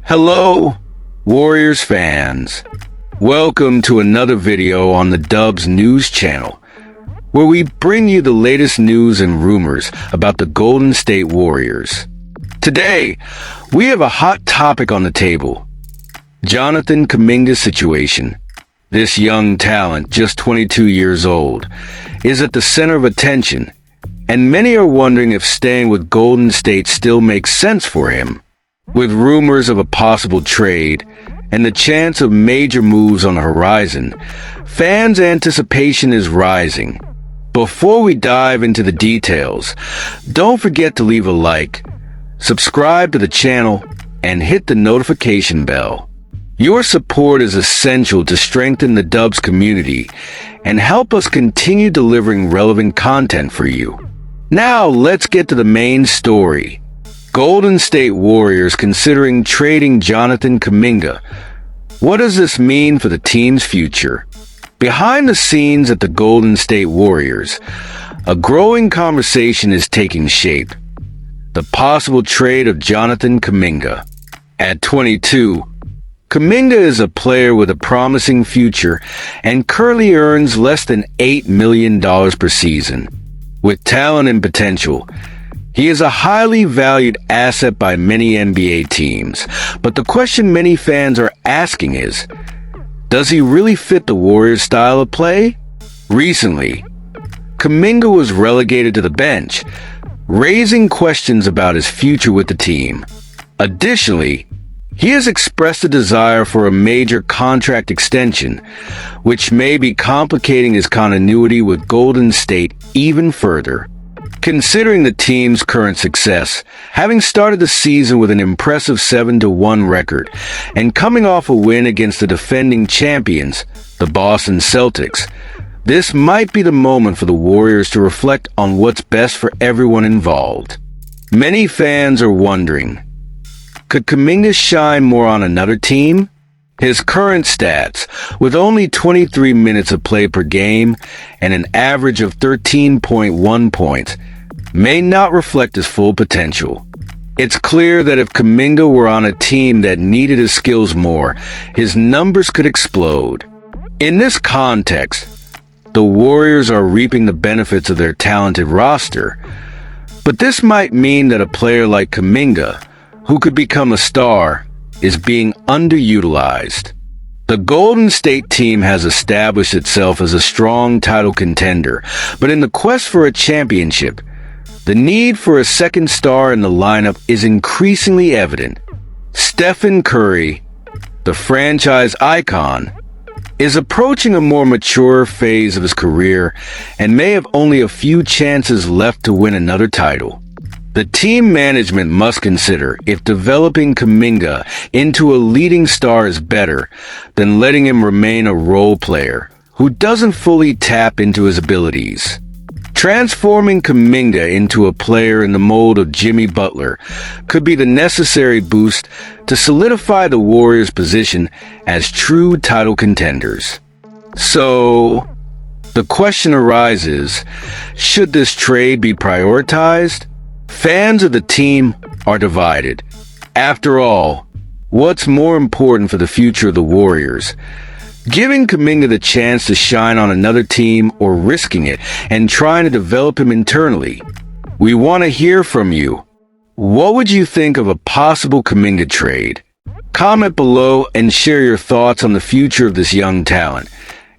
Hello, Warriors fans. Welcome to another video on the Dubs News channel, where we bring you the latest news and rumors about the Golden State Warriors. Today, we have a hot topic on the table: Jonathan Kuminga's situation. This young talent, just 22 years old, is at the center of attention, and many are wondering if staying with Golden State still makes sense for him. With rumors of a possible trade and the chance of major moves on the horizon, fans' anticipation is rising. Before we dive into the details, don't forget to leave a like, subscribe to the channel, and hit the notification bell. Your support is essential to strengthen the Dubs community and help us continue delivering relevant content for you. Now let's get to the main story. Golden State Warriors considering trading Jonathan Kuminga. What does this mean for the team's future? Behind the scenes at the Golden State Warriors, a growing conversation is taking shape. The possible trade of Jonathan Kuminga. At 22, Kaminga is a player with a promising future and currently earns less than $8 million per season. With talent and potential, he is a highly valued asset by many NBA teams, but the question many fans are asking is, does he really fit the Warriors' style of play? Recently, Kaminga was relegated to the bench, raising questions about his future with the team. Additionally, he has expressed a desire for a major contract extension, which may be complicating his continuity with Golden State even further. Considering the team's current success, having started the season with an impressive 7-1 record and coming off a win against the defending champions, the Boston Celtics, this might be the moment for the Warriors to reflect on what's best for everyone involved. Many fans are wondering, could Kaminga shine more on another team? His current stats, with only 23 minutes of play per game and an average of 13.1 points, may not reflect his full potential. It's clear that if Kaminga were on a team that needed his skills more, his numbers could explode. In this context, the Warriors are reaping the benefits of their talented roster, but this might mean that a player like Kaminga, who could become a star, is being underutilized. The Golden State team has established itself as a strong title contender, but in the quest for a championship, the need for a second star in the lineup is increasingly evident. Stephen Curry, the franchise icon, is approaching a more mature phase of his career and may have only a few chances left to win another title. The team management must consider if developing Kaminga into a leading star is better than letting him remain a role player who doesn't fully tap into his abilities. Transforming Kaminga into a player in the mold of Jimmy Butler could be the necessary boost to solidify the Warriors' position as true title contenders. So, the question arises, should this trade be prioritized? Fans of the team are divided. After all, what's more important for the future of the Warriors? Giving Kaminga the chance to shine on another team or risking it and trying to develop him internally? We want to hear from you. What would you think of a possible Kaminga trade? Comment below and share your thoughts on the future of this young talent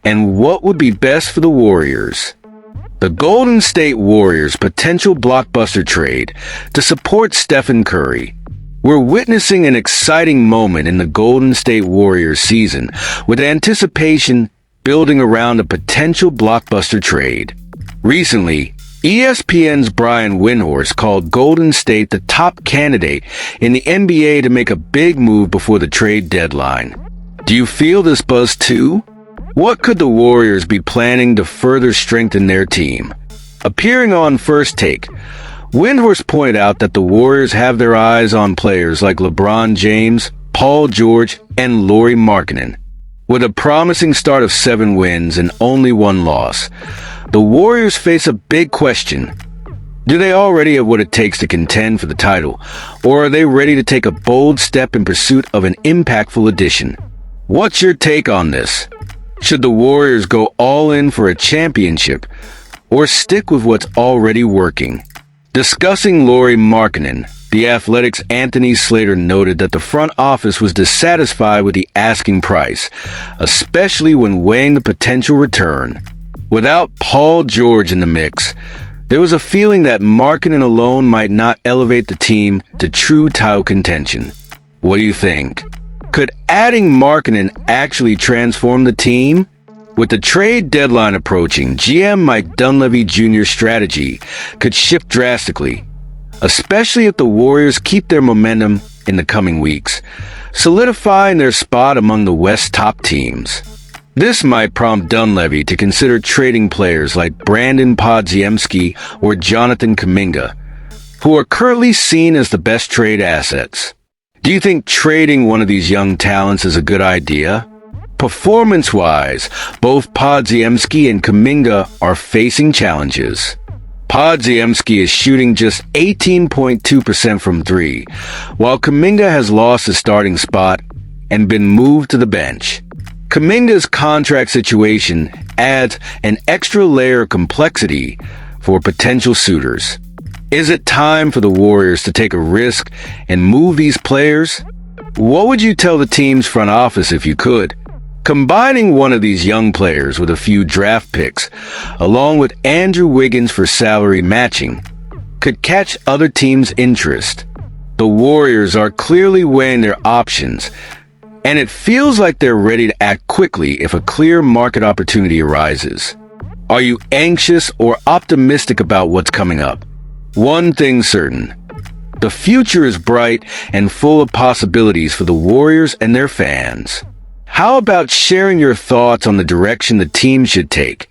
and what would be best for the Warriors. The Golden State Warriors' potential blockbuster trade to support Stephen Curry. We're witnessing an exciting moment in the Golden State Warriors season, with anticipation building around a potential blockbuster trade. Recently, ESPN's Brian Windhorst called Golden State the top candidate in the NBA to make a big move before the trade deadline. Do you feel this buzz too? What could the Warriors be planning to further strengthen their team? Appearing on First Take, Windhorst pointed out that the Warriors have their eyes on players like LeBron James, Paul George, and Lauri Markkanen. With a promising start of 7 wins and only 1 loss, the Warriors face a big question. Do they already have what it takes to contend for the title, or are they ready to take a bold step in pursuit of an impactful addition? What's your take on this? Should the Warriors go all in for a championship, or stick with what's already working? Discussing Lauri Markkanen, The Athletic's Anthony Slater noted that the front office was dissatisfied with the asking price, especially when weighing the potential return. Without Paul George in the mix, there was a feeling that Markkanen alone might not elevate the team to true title contention. What do you think? Could adding Markkanen actually transform the team? With the trade deadline approaching, GM Mike Dunleavy Jr.'s strategy could shift drastically, especially if the Warriors keep their momentum in the coming weeks, solidifying their spot among the West's top teams. This might prompt Dunleavy to consider trading players like Brandon Podziemski or Jonathan Kuminga, who are currently seen as the best trade assets. Do you think trading one of these young talents is a good idea? Performance-wise, both Podziemski and Kaminga are facing challenges. Podziemski is shooting just 18.2% from three, while Kaminga has lost his starting spot and been moved to the bench. Kaminga's contract situation adds an extra layer of complexity for potential suitors. Is it time for the Warriors to take a risk and move these players? What would you tell the team's front office if you could? Combining one of these young players with a few draft picks, along with Andrew Wiggins for salary matching, could catch other teams' interest. The Warriors are clearly weighing their options, and it feels like they're ready to act quickly if a clear market opportunity arises. Are you anxious or optimistic about what's coming up? One thing's certain: the future is bright and full of possibilities for the Warriors and their fans. How about sharing your thoughts on the direction the team should take?